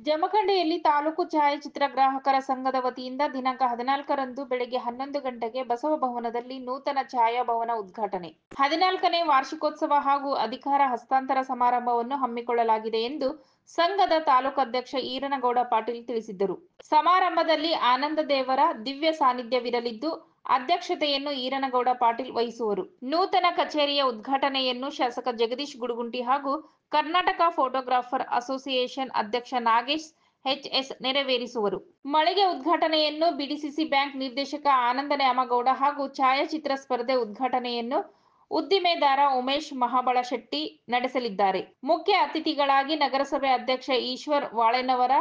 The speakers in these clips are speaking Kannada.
ಜಮಖಂಡಿಯಲ್ಲಿ ತಾಲೂಕು ಛಾಯಾಚಿತ್ರ ಗ್ರಾಹಕರ ಸಂಘದ ವತಿಯಿಂದ ದಿನಾಂಕ 14ರಂದು ಬೆಳಗ್ಗೆ 11 ಗಂಟೆಗೆ ಬಸವ ಭವನದಲ್ಲಿ ನೂತನ ಛಾಯಾಭವನ ಉದ್ಘಾಟನೆ 14ನೇ ವಾರ್ಷಿಕೋತ್ಸವ ಹಾಗೂ ಅಧಿಕಾರ ಹಸ್ತಾಂತರ ಸಮಾರಂಭವನ್ನು ಹಮ್ಮಿಕೊಳ್ಳಲಾಗಿದೆ ಎಂದು ಸಂಘದ ತಾಲೂಕು ಅಧ್ಯಕ್ಷ ಈರನಗೌಡ ಪಾಟೀಲ್ ತಿಳಿಸಿದರು. ಸಮಾರಂಭದಲ್ಲಿ ಆನಂದ ದೇವರ ದಿವ್ಯ ಸಾನ್ನಿಧ್ಯವಿರಲಿದ್ದು ಅಧ್ಯಕ್ಷತೆಯನ್ನು ಈರನಗೌಡ ಪಾಟೀಲ್ ವಹಿಸುವರು. ನೂತನ ಕಚೇರಿಯ ಉದ್ಘಾಟನೆಯನ್ನು ಶಾಸಕ ಜಗದೀಶ್ ಗುಡುಗುಂಟಿ ಹಾಗೂ ಕರ್ನಾಟಕ ಫೋಟೋಗ್ರಾಫರ್ ಅಸೋಸಿಯೇಷನ್ ಅಧ್ಯಕ್ಷ ನಾಗೇಶ್ ಎಚ್ಎಸ್ ನೆರವೇರಿಸುವರು. ಮಳಿಗೆ ಉದ್ಘಾಟನೆಯನ್ನು ಬಿಡಿಸಿಸಿ ಬ್ಯಾಂಕ್ ನಿರ್ದೇಶಕ ಆನಂದ ನ್ಯಾಮಗೌಡ ಹಾಗೂ ಛಾಯಾಚಿತ್ರ ಸ್ಪರ್ಧೆ ಉದ್ಘಾಟನೆಯನ್ನು ಉದ್ದಿಮೆದಾರ ಉಮೇಶ್ ಮಹಾಬಳಶೆಟ್ಟಿ ನಡೆಸಲಿದ್ದಾರೆ. ಮುಖ್ಯ ಅತಿಥಿಗಳಾಗಿ ನಗರಸಭೆ ಅಧ್ಯಕ್ಷ ಈಶ್ವರ್ ವಾಳೆನವರ,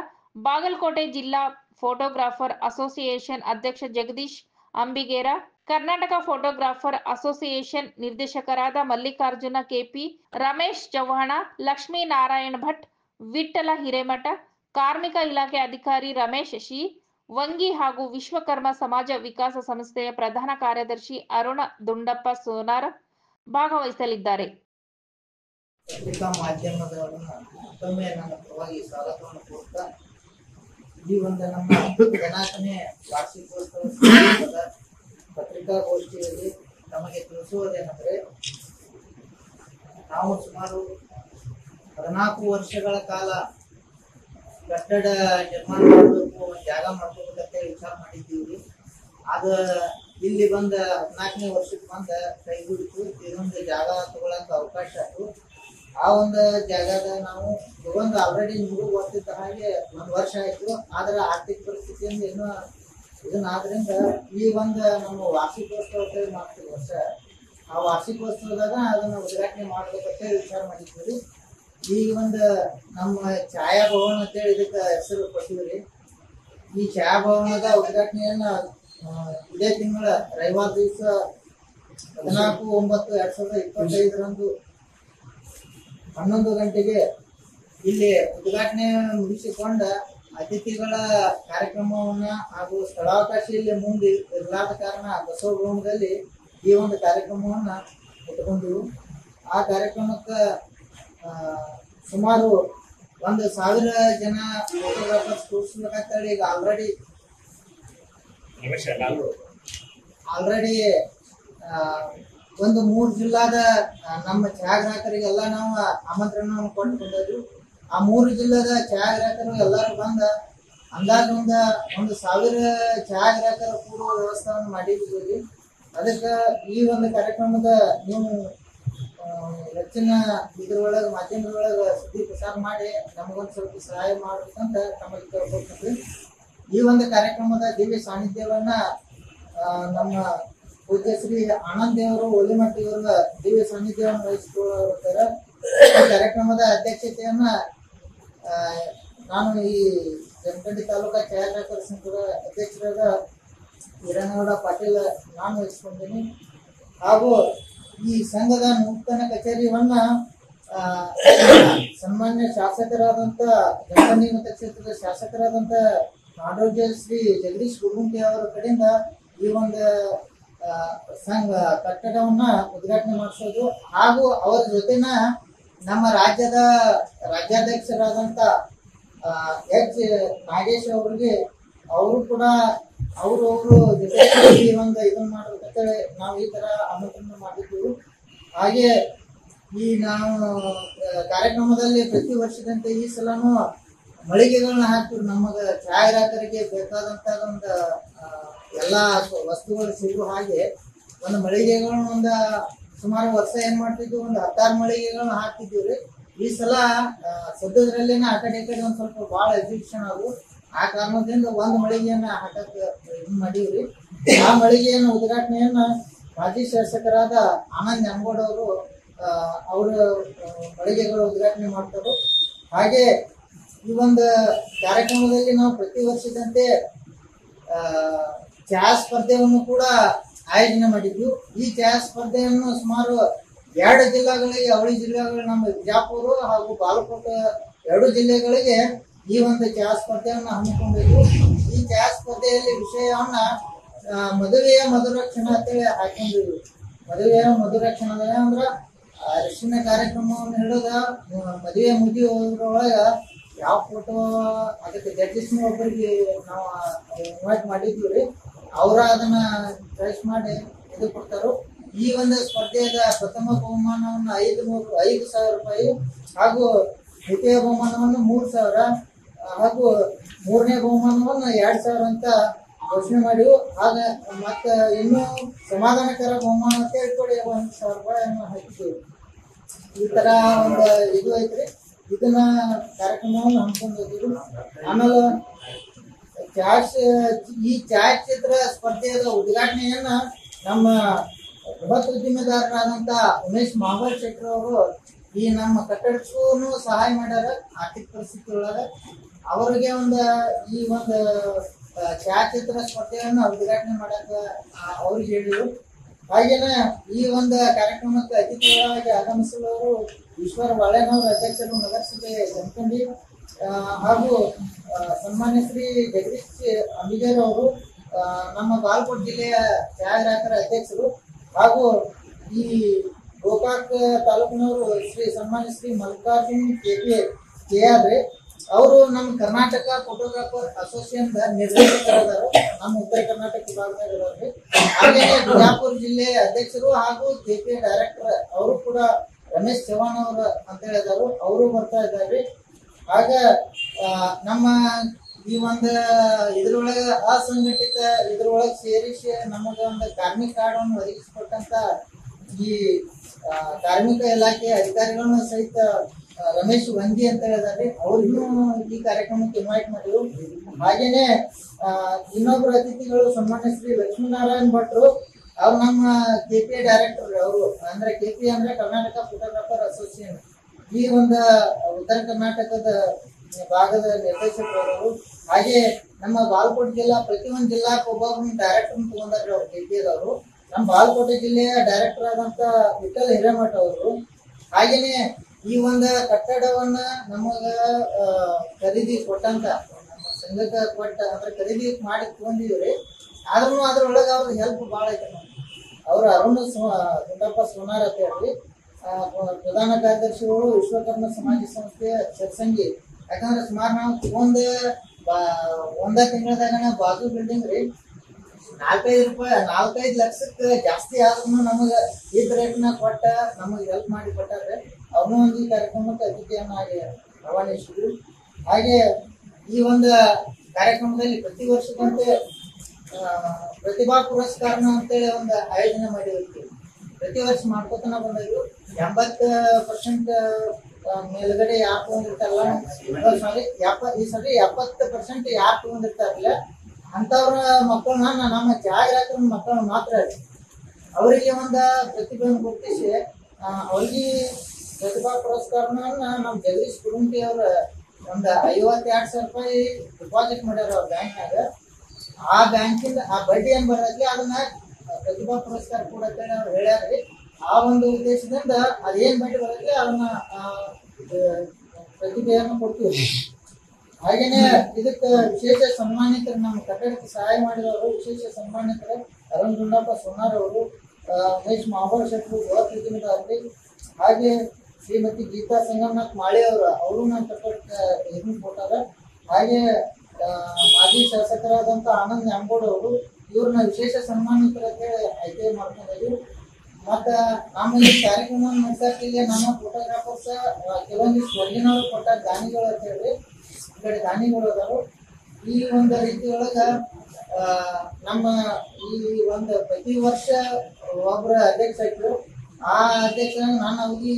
ಬಾಗಲಕೋಟೆ ಜಿಲ್ಲಾ ಫೋಟೋಗ್ರಾಫರ್ ಅಸೋಸಿಯೇಷನ್ ಅಧ್ಯಕ್ಷ ಜಗದೀಶ್ ಅಂಬಿಗೇರ, ಕರ್ನಾಟಕ ಫೋಟೋಗ್ರಾಫರ್ ಅಸೋಸಿಯೇಷನ್ ನಿರ್ದೇಶಕರಾದ ಮಲ್ಲಿಕಾರ್ಜುನ ಕೆಪಿ, ರಮೇಶ್ ಚವ್ಹಾಣ, ಲಕ್ಷ್ಮೀನಾರಾಯಣ ಭಟ್, ವಿಠ್ಠಲ ಹಿರೇಮಠ, ಕಾರ್ಮಿಕ ಇಲಾಖೆ ಅಧಿಕಾರಿ ರಮೇಶ್ ಶಿ, ವಂಗಿ ಹಾಗೂ ವಿಶ್ವಕರ್ಮ ಸಮಾಜ ವಿಕಾಸ ಸಂಸ್ಥೆಯ ಪ್ರಧಾನ ಕಾರ್ಯದರ್ಶಿ ಅರುಣ ದುಂಡಪ್ಪ ಸೋನಾರ್ ಭಾಗವಹಿಸಲಿದ್ದಾರೆ. ಪತ್ರಿಕಾ ಮಾಧ್ಯಮದವರನ್ನ ಮತ್ತೊಮ್ಮೆ ನನ್ನ ಪರವಾಗಿ ಸ್ವಾಗತವನ್ನು ಕೋರುತ್ತಾ ಈ ಒಂದು ನಮ್ಮ 14ನೇ ವಾರ್ಷಿಕೋತ್ಸವ ಸಂದರ್ಭದ ಪತ್ರಿಕಾಗೋಷ್ಠಿಯಲ್ಲಿ ನಮಗೆ ತಿಳಿಸುವುದೇನೆಂದರೆ, ನಾವು ಸುಮಾರು 14 ವರ್ಷಗಳ ಕಾಲ ಕಟ್ಟಡ ನಿರ್ಮಾಣ ಮಾಡಬೇಕು, ಒಂದು ಜಾಗ ಮಾಡ್ಕೋಬೇಕಂತ ವಿಚಾರ ಮಾಡಿದ್ದೀವಿ. ಅದ ಇಲ್ಲಿ ಬಂದ 14ನೇ ವರ್ಷಕ್ಕೆ ಬಂದ ಕೈಗೂಡಿತು. ಇದೊಂದು ಜಾಗ ತಗೊಳಕ ಅವಕಾಶ ಆಯ್ತು. ಆ ಒಂದು ಜಾಗದ ನಾವು ತಗೊಂಡು ಆಲ್ರೆಡಿ ನಿಮಗೂ ಗೊತ್ತಿದ್ದ ಹಾಗೆ 1 ವರ್ಷ ಆಯ್ತು. ಆದ್ರೆ ಆರ್ಥಿಕ ಪರಿಸ್ಥಿತಿಯಿಂದ ಇನ್ನೂ ಇದನ್ನಾದ್ರಿಂದ ಈ ಒಂದು ನಮ್ಮ ವಾರ್ಷಿಕೋತ್ಸವ ಮಾಡ್ತೀವಿ ವರ್ಷ. ಆ ವಾರ್ಷಿಕೋತ್ಸವದಾಗ ಅದನ್ನ ಉದ್ಘಾಟನೆ ಮಾಡ್ಬೇಕಂತ ವಿಚಾರ ಮಾಡಿದ್ವಿ. ಈ ಒಂದು ನಮ್ಮ ಛಾಯಾಭವನ ಅಂತೇಳಿ ಇದಕ್ಕೆ ಹೆಸರು ಕೊಟ್ಟಿವ್ರಿ. ಈ ಛಾಯಾಭವನದ ಉದ್ಘಾಟನೆಯನ್ನ ಇದೇ ತಿಂಗಳ ರವಿವಾರ ದಿವಸ 14/9/2025 11 ಗಂಟೆಗೆ ಇಲ್ಲಿ ಉದ್ಘಾಟನೆ ಮುಗಿಸಿಕೊಂಡ ಅತಿಥಿಗಳ ಕಾರ್ಯಕ್ರಮವನ್ನ ಹಾಗೂ ಸ್ಥಳಾವಕಾಶ ಇಲ್ಲಿ ಮುಂದೆ ಇರಲಾದ ಕಾರಣ ಬಸವ ಭವನದಲ್ಲಿ ಈ ಒಂದು ಕಾರ್ಯಕ್ರಮವನ್ನ ಇಟ್ಕೊಂಡ್ರು. ಆ ಕಾರ್ಯಕ್ರಮಕ್ಕೆ ಸುಮಾರು 1,000 ಜನ ಫೋಟೋಗ್ರಾಫರ್ಸ್ ಕೂರಿಸ್ಬೇಕಂತೇಳಿ ಈಗ ಆಲ್ರೆಡಿ ಒಂದು 3 ಜಿಲ್ಲಾದ ನಮ್ಮ ಛಾಯಾಗ್ರಾಹಕರಿಗೆಲ್ಲ ನಾವು ಆಮಂತ್ರಣವನ್ನು ಕೊಟ್ಟು ಬಂದಿದ್ರು. ಆ 3 ಜಿಲ್ಲಾದ ಛಾಯಾಗ್ರಾಹಕರು ಎಲ್ಲರೂ ಬಂದ ಅಂದಾಜು 1,000 ಛಾಯಾಗ್ರಾಹಕರ ಕೂಡುವ ವ್ಯವಸ್ಥೆಯನ್ನು ಮಾಡಿದ್ದೀವಿ. ಅದಕ್ಕೆ ಈ ಒಂದು ಕಾರ್ಯಕ್ರಮದ ನೀವು ಹೆಚ್ಚಿನ ಇದ್ರೊಳಗೆ ಮಾಧ್ಯಮದೊಳಗೆ ಸುದ್ದಿ ಪ್ರಸಾರ ಮಾಡಿ ನಮಗೊಂದು ಸ್ವಲ್ಪ ಸಹಾಯ ಮಾಡ್ಬೇಕಂತ ತಮಗೆ ಕೇಳ್ಕೊಳ್ತೀವಿ. ಈ ಒಂದು ಕಾರ್ಯಕ್ರಮದ ದಿವ್ಯ ಸಾನ್ನಿಧ್ಯವನ್ನ ನಮ್ಮ ಪೂಜ್ಯ ಶ್ರೀ ಆನಂದ್ ದೇವರು ಒಲಿಮಟ್ಟಿಯವರ ದಿವ್ಯ ಸಾನ್ನಿಧ್ಯವನ್ನು ವಹಿಸಿಕೊಳ್ಳುತ್ತಾರೆ. ಈ ಕಾರ್ಯಕ್ರಮದ ಅಧ್ಯಕ್ಷತೆಯನ್ನ ನಾನು ಈ ಜಮಖಂಡಿ ತಾಲೂಕಾ ಛಾಯಾಗ್ರಾಹಕರ ಸಂಘದ ಅಧ್ಯಕ್ಷರಾದ ಈರನಗೌಡ ಪಾಟೀಲ್ ನಾನು ವಹಿಸಿಕೊಂಡಿದ್ದೀನಿ. ಹಾಗೂ ಈ ಸಂಘದ ನೂತನ ಕಚೇರಿಯನ್ನ ಸನ್ಮಾನ್ಯ ಶಾಸಕರಾದಂತ ಜಮಖಂಡಿ ಮತಕ್ಷೇತ್ರದ ಶಾಸಕರಾದಂತ ನಾಡೋಜ ಶ್ರೀ ಜಗದೀಶ್ ಗುಡುಗುಂಟಿ ಅವರ ಕಡೆಯಿಂದ ಈ ಒಂದು ಸಂಘ ಕಟ್ಟಡವನ್ನ ಉದ್ಘಾಟನೆ ಮಾಡಿಸೋದು ಹಾಗೂ ಅವರ ಜೊತೆನ ನಮ್ಮ ರಾಜ್ಯದ ರಾಜ್ಯಾಧ್ಯಕ್ಷರಾದಂತ ಎಚ್ ನಾಗೇಶ್ ಅವರಿಗೆ ಅವರು ಕೂಡ ಅವರು ಜೊತೆ ಒಂದು ಇದನ್ನ ಮಾಡ್ಬೇಕಂತೇಳಿ ನಾವು ಈ ತರ ಆಮಂತ್ರಣ ಮಾಡಿದ್ದೀವಿ. ಹಾಗೆ ಈ ನಾವು ಕಾರ್ಯಕ್ರಮದಲ್ಲಿ ಪ್ರತಿ ವರ್ಷದಂತೆ ಈ ಸಲನು ಮಳಿಗೆಗಳನ್ನ ಹಾಕ್ತಿವಿ. ನಮಗ ಛಾಯಾಗ್ರಾಹಕರಿಗೆ ಬೇಕಾದಂತ ಒಂದು ಎಲ್ಲಾ ವಸ್ತುಗಳು ಸಿಗುವ ಹಾಗೆ ಒಂದು ಮಳಿಗೆಗಳನ್ನ ಸುಮಾರು ವರ್ಷ ಏನ್ ಮಾಡ್ತಿದ್ವಿ, 16 ಮಳಿಗೆಗಳನ್ನ ಹಾಕ್ತಿದ್ದೀವ್ರಿ. ಈ ಸಲ ಸದ್ಯದ್ರಲ್ಲೇನ ಆ ಕಡೆ ಒಂದ್ ಸ್ವಲ್ಪ ಬಹಳ ಎಕ್ಸಿಬಿಷನ್ ಆಗುವ ಆ ಕಾರಣದಿಂದ ಒಂದು ಮಳಿಗೆಯನ್ನ ಹಾಕಕ್ ಮಾಡೀವ್ರಿ. ಆ ಮಳಿಗೆಯನ್ನ ಉದ್ಘಾಟನೆಯನ್ನ ಮಾಜಿ ಶಾಸಕರಾದ ಆನಂದ್ ನ್ಯಾಮಗೌಡ ಅವರು ಮಳಿಗೆಗಳು ಉದ್ಘಾಟನೆ ಮಾಡ್ತಾರೆ. ಹಾಗೆ ಈ ಒಂದು ಕಾರ್ಯಕ್ರಮದಲ್ಲಿ ನಾವು ಪ್ರತಿ ವರ್ಷದಂತೆ ಛಾಯಾ ಸ್ಪರ್ಧೆಯನ್ನು ಕೂಡ ಆಯೋಜನೆ ಮಾಡಿದ್ವಿ. ಈ ಛಾಯಾ ಸ್ಪರ್ಧೆಯನ್ನು ಸುಮಾರು 2 ಜಿಲ್ಲೆಗಳಿಗೆ, ಅವಳಿ ಜಿಲ್ಲೆಗಳು ನಮ್ಮ ಬಿಜಾಪುರ ಹಾಗೂ ಬಾಗಲಕೋಟೆ 2 ಜಿಲ್ಲೆಗಳಿಗೆ ಈ ಒಂದು ಛಾಯಾ ಸ್ಪರ್ಧೆಯನ್ನು ಹಮ್ಮಿಕೊಂಡಿದ್ವಿ. ಈ ಛಾಯಾ ಸ್ಪರ್ಧೆಯಲ್ಲಿ ವಿಷಯವನ್ನ ಮದುವೆಯ ಮಧುರ ಕ್ಷಣ ಅಂತೇಳಿ ಹಾಕೊಂಡಿದ್ವಿ. ಮದುವೆಯ ಮಧುರ ಕ್ಷಣ ಅಂದ್ರ ಅರಿಶಿನ ಕಾರ್ಯಕ್ರಮವನ್ನು ಹಿಡಿದ ಮದುವೆ ಮುಗಿಯುವುದರೊಳಗ ಯಾವ ಫೋಟೋ ಅದಕ್ಕೆ ಜಡ್ಜಸ್ ಒಬ್ಬರಿಗೆ ನಾವು ಇನ್ವೈಟ್ ಮಾಡಿದ್ವಿ ರೀ. ಅವರ ಅದನ್ನ ಚಾಯ್ಸ್ ಮಾಡಿ ಇದು ಕೊಡ್ತಾರೋ. ಈ ಒಂದು ಸ್ಪರ್ಧೆಯ ಪ್ರಥಮ ಬಹುಮಾನವನ್ನು 5,000 ರೂಪಾಯಿ ಹಾಗೂ ದ್ವಿತೀಯ ಬಹುಮಾನವನ್ನು 3,000 ಹಾಗೂ ಮೂರನೇ ಬಹುಮಾನವನ್ನು 2,000 ಅಂತ ಘೋಷಣೆ ಮಾಡಿವು. ಆಗ ಮತ್ತೆ ಇನ್ನೂ ಸಮಾಧಾನಕರ ಬಹುಮಾನ ಅಂತ ಹೇಳ್ಕೊಡಿ 1,000 ರೂಪಾಯಿಯನ್ನು ಹಾಕಿದ್ದೀವಿ. ಈ ತರ ಒಂದು ಇದು ಐತ್ರಿ. ಇದನ್ನ ಕಾರ್ಯಕ್ರಮವನ್ನು ಹಮ್ಮಿಕೊಂಡಿದ್ದೀವಿ. ಆಮೇಲೆ ಈ ಛಾಯಾಚಿತ್ರ ಸ್ಪರ್ಧೆಯ ಉದ್ಘಾಟನೆಯನ್ನ ನಮ್ಮ ಬೃಹತ್ ಉದ್ದಿಮೆದಾರರಾದಂತ ಉಮೇಶ್ ಮಾವರ್ ಶೆಟ್ಟಿ ಅವರು ಈ ನಮ್ಮ ಕಟ್ಟಡಕ್ಕೂ ಸಹಾಯ ಮಾಡ್ಯಾರ. ಆರ್ಥಿಕ ಪರಿಸ್ಥಿತಿ ಒಳಗ ಅವರಿಗೆ ಈ ಒಂದು ಛಾಯಾಚಿತ್ರ ಸ್ಪರ್ಧೆಯನ್ನು ಉದ್ಘಾಟನೆ ಮಾಡಕ ಅವ್ರಿಗೆ ಹೇಳಿದ್ರು. ಹಾಗೇನೆ ಈ ಒಂದು ಕಾರ್ಯಕ್ರಮಕ್ಕೆ ಅತಿಥಿಗಳಾಗಿ ಆಗಮಿಸಿದವರು ಈಶ್ವರ ಬಾಳೆನವರ ಅಧ್ಯಕ್ಷರು, ನಗರಸಭೆ ಜಮಖಂಡಿ ಹಾಗೂ ಸನ್ಮಾನ್ಯ ಶ್ರೀ ಜಗದೀಶ್ ಅಂಬಿಗೇರ್ ಅವರು ನಮ್ಮ ಬಾಗಲಕೋಟೆ ಜಿಲ್ಲೆಯ ಛಾಯಾಗ್ರಾಹಕರ ಅಧ್ಯಕ್ಷರು ಹಾಗೂ ಈ ಗೋಕಾಕ್ ತಾಲೂಕಿನವರು ಸನ್ಮಾನ್ಯ ಶ್ರೀ ಮಲ್ಲಿಕಾರ್ಜುನ್ KR ಅವರು ನಮ್ಮ ಕರ್ನಾಟಕ ಫೋಟೋಗ್ರಾಫರ್ ಅಸೋಸಿಯೇಷನ್ ನಿರ್ದೇಶಕರಾದರು. ನಮ್ಮ ಉತ್ತರ ಕರ್ನಾಟಕ ವಿಭಾಗದಾಗ ಇರೋರು. ಹಾಗೆ ಬಿಜಾಪುರ ಜಿಲ್ಲೆಯ ಅಧ್ಯಕ್ಷರು ಹಾಗೂ KPA ಡೈರೆಕ್ಟರ್ ಅವರು ಕೂಡ ರಮೇಶ್ ಚವ್ಹಾಣ್ ಅವರು ಅಂತ ಹೇಳಿದರು. ಅವರು ಬರ್ತಾ ಇದ್ದಾರೆ. ಆಗ ನಮ್ಮ ಈ ಒಂದು ಇದ್ರೊಳಗ ಅಸಂಘಟಿತ ಇದ್ರೊಳಗೆ ಸೇರಿಸಿ ನಮಗೆ ಒಂದು ಕಾರ್ಮಿಕ ಕಾರ್ಡನ್ನು ಒದಗಿಸಿಕೊಟ್ಟಂತ ಈ ಕಾರ್ಮಿಕ ಇಲಾಖೆ ಅಧಿಕಾರಿಗಳನ್ನ ಸಹಿತ ರಮೇಶ್ ವಂಗಿ ಅಂತ ಹೇಳಿದಾರೆ. ಅವ್ರಿಗೂ ಈ ಕಾರ್ಯಕ್ರಮಕ್ಕೆ ಇನ್ವೈಟ್ ಮಾಡಿದ್ರು. ಹಾಗೇನೆ ಇನ್ನೊಬ್ರು ಅತಿಥಿಗಳು ಸನ್ಮಾನ್ಯ ಶ್ರೀ ಲಕ್ಷ್ಮೀನಾರಾಯಣ್ ಭಟ್ರು. ಅವ್ರು ನಮ್ಮ KPA ಡೈರೆಕ್ಟರ್. ಅವರು ಅಂದ್ರೆ KPA ಅಂದ್ರೆ ಕರ್ನಾಟಕ ಫೋಟೋಗ್ರಾಫರ್ ಅಸೋಸಿಯೇಷನ್ ಈ ಒಂದು ಉತ್ತರ ಕರ್ನಾಟಕದ ಭಾಗದ ನಿರ್ದೇಶಕರು. ಹಾಗೆ ನಮ್ಮ ಬಾಗಲಕೋಟೆ ಜಿಲ್ಲಾ ಪ್ರತಿಯೊಂದು ಜಿಲ್ಲಾಕ್ಕೆ ಒಬ್ಬೊಬ್ಬರು ಡೈರೆಕ್ಟರ್ ತಗೊಂಡ್ರಿ ಅವ್ರು KPAದವರು. ನಮ್ಮ ಬಾಗಲಕೋಟೆ ಜಿಲ್ಲೆಯ ಡೈರೆಕ್ಟರ್ ಆದಂತ ವಿಠಲ್ ಹಿರೇಮಠ ಅವರು. ಹಾಗೇನೆ ಈ ಒಂದು ಕಟ್ಟಡವನ್ನ ನಮಗ ಖರೀದಿ ಕೊಟ್ಟಂತ ನಮ್ಮ ಸಂಘಕ್ಕೆ ಕೊಟ್ಟ ಅಂದ್ರೆ ಖರೀದಿ ಮಾಡಿ ತಗೊಂಡಿವ್ರಿ. ಆದ್ರೂ ಅದ್ರೊಳಗೆ ಅವ್ರದ್ದು ಹೆಲ್ಪ್ ಭಾಳ ಐತೆ. ಅವ್ರ ಅರುಣ್ ಗುಂಡಪ್ಪ ಸೋನಾರ್ ಅಂತ ಹೇಳಿ ಪ್ರಧಾನ ಕಾರ್ಯದರ್ಶಿಗಳು ವಿಶ್ವಕರ್ಮ ಸಮಾಜ ಸಂಸ್ಥೆ ಸರ್ಸಂಗಿ. ಯಾಕಂದ್ರೆ ಸುಮಾರು ನಾವು ತಗೊಂಡ್ ಒಂದ ತಿಂಗಳದಾಗ ಬಾಜು ಬಿಲ್ಡಿಂಗ್ ರೀ 4-5 ಲಕ್ಷಕ್ಕೆ ಜಾಸ್ತಿ ಆದ್ರೂ ನಮಗ ಇದ್ ರೇಟ್ನ ಕೊಟ್ಟ ನಮಗೆ ಹೆಲ್ಪ್ ಮಾಡಿ ಕೊಟ್ಟಾರೆ. ಅವ್ರನ್ನೂ ಒಂದು ಈ ಕಾರ್ಯಕ್ರಮಕ್ಕೆ ಅತಿಥಿಯನ್ನಾಗಿ ರವಾನಿಸಿದ್ರು. ಹಾಗೆ ಈ ಒಂದು ಕಾರ್ಯಕ್ರಮದಲ್ಲಿ ಪ್ರತಿ ವರ್ಷದಂತೆ ಪ್ರತಿಭಾ ಪುರಸ್ಕಾರನ ಅಂತೇಳಿ ಒಂದು ಆಯೋಜನೆ ಮಾಡಿರ್ತೀವಿ. ಪ್ರತಿ ವರ್ಷ ಮಾಡ್ಕೋತನ ಬಂದಿದ್ರು. 80% ಮೇಲ್ಗಡೆ ಯಾರು ತಗೊಂಡಿರ್ತಾರಲ್ಲ, ಈ ಸರಿ 70% ಯಾರು ತಗೊಂಡಿರ್ತಾರಲ್ಲ ಅಂತವ್ರ ಮಕ್ಕಳನ್ನ ನಮ್ಮ ಛಾಯಾಗ್ರಾಹಕರ ಮಕ್ಕಳನ್ನ ಮಾತ್ರ ಅವರಿಗೆ ಒಂದು ಪ್ರತಿಭೆಯನ್ನು ಗುರುತಿಸಿ ಅವ್ರಿಗೆ ಪ್ರತಿಭಾ ಪುರಸ್ಕಾರನ ನಮ್ಮ ಜಗದೀಶ್ ಗುರುಂಟಿ ಅವ್ರ ಒಂದು 52,000 ರೂಪಾಯಿ ಡಿಪಾಸಿಟ್ ಮಾಡ್ಯಾರ ಅವ್ರ ಬ್ಯಾಂಕ್ನಾಗ. ಆ ಬ್ಯಾಂಕಿಂದ ಆ ಬಡ್ಡಿ ಏನ್ ಬರತ್ತೆ ಅದನ್ನ ಪ್ರತಿಭಾ ಪುರಸ್ಕಾರ ಕೊಡತ್ತೇಳಿ ಅವ್ರು ಹೇಳ್ಯಾರ್ರಿ. ಆ ಒಂದು ಉದ್ದೇಶದಿಂದ ಅದೇನ್ ಬಡ್ಡಿ ಬರತ್ತೆ ಅದನ್ನ ಪ್ರತಿಭೆಯನ್ನು ಕೊಡ್ತೀವಿ. ಹಾಗೇನೆ ಇದಕ್ಕೆ ವಿಶೇಷ ಸನ್ಮಾನಿತರು ನಮ್ಮ ಕಟ್ಟಡಕ್ಕೆ ಸಹಾಯ ಮಾಡಿದವರು ವಿಶೇಷ ಸನ್ಮಾನಿತರು ಅರುಣ್ ಗುಂಡಪ್ಪ ಸೋನಾರ್ ಅವರು, ಉಮೇಶ್ ಮಾವರ್ ಶೆಟ್ರು ಗೃಹೋದ್ಯಮಿದಾರರು, ಹಾಗೆ ಶ್ರೀಮತಿ ಗೀತಾ ಸಂಗಮನಾಥ್ ಮಾಳಿ ಅವರು ನಮ್ಮ ಕಟ್ಟಡಕ್ಕೆ ಇದನ್ನು ಕೊಟ್ಟಾರ. ಹಾಗೆ ಮಾಜಿ ಶಾಸಕರಾದಂತ ಆನಂದ್ ನ್ಯಾಂಬೋಡ್ ಅವರು ಇವ್ರನ್ನ ವಿಶೇಷ ಸನ್ಮಾನಿತರಕ್ಕೆ ಆಯ್ಕೆ ಮಾಡ್ಕೊಂಡಿದ್ವಿ. ಮತ್ತ ನಮ್ಮ ಈ ಕಾರ್ಯಕ್ರಮ ನಡೆಸಕ್ಕೆ ನಮ್ಮ ಫೋಟೋಗ್ರಾಫರ್ಸ್ ಕೆಲವೊಂದಿಷ್ಟು ಹೊರಗಿನವರು ಕೊಟ್ಟ ದಾನಿಗಳು ಅಂತ ಹೇಳಿ ಈ ಕಡೆ ದಾನಿಗಳು ಅದಾರು. ಈ ಒಂದು ರೀತಿಯೊಳಗ ನಮ್ಮ ಈ ಒಂದು ಪ್ರತಿ ವರ್ಷ ಒಬ್ಬರ ಅಧ್ಯಕ್ಷ ಇದ್ರು. ಆ ಅಧ್ಯಕ್ಷ ನಾನು ಅವ್ರಿಗೆ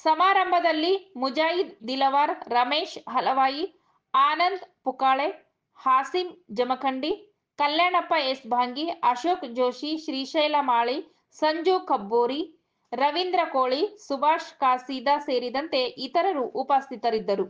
ಸಮಾರಂಭದಲ್ಲಿ ಮುಜಾಹಿದ್ ದಿಲವಾರ್, ರಮೇಶ್ ಹಲವಾಯಿ, ಆನಂದ್ ಪುಕಾಳೆ, ಹಾಸಿಂ ಜಮಖಂಡಿ, ಕಲ್ಯಾಣಪ್ಪ ಎಸ್ ಭಾಂಗಿ, ಅಶೋಕ್ ಜೋಶಿ, ಶ್ರೀಶೈಲ ಮಾಳಿ, ಸಂಜು ಕಬ್ಬೋರಿ, ರವೀಂದ್ರ ಕೋಳಿ, ಸುಭಾಷ್ ಕಾಸೀದ ಸೇರಿದಂತೆ ಇತರರು ಉಪಸ್ಥಿತರಿದ್ದರು.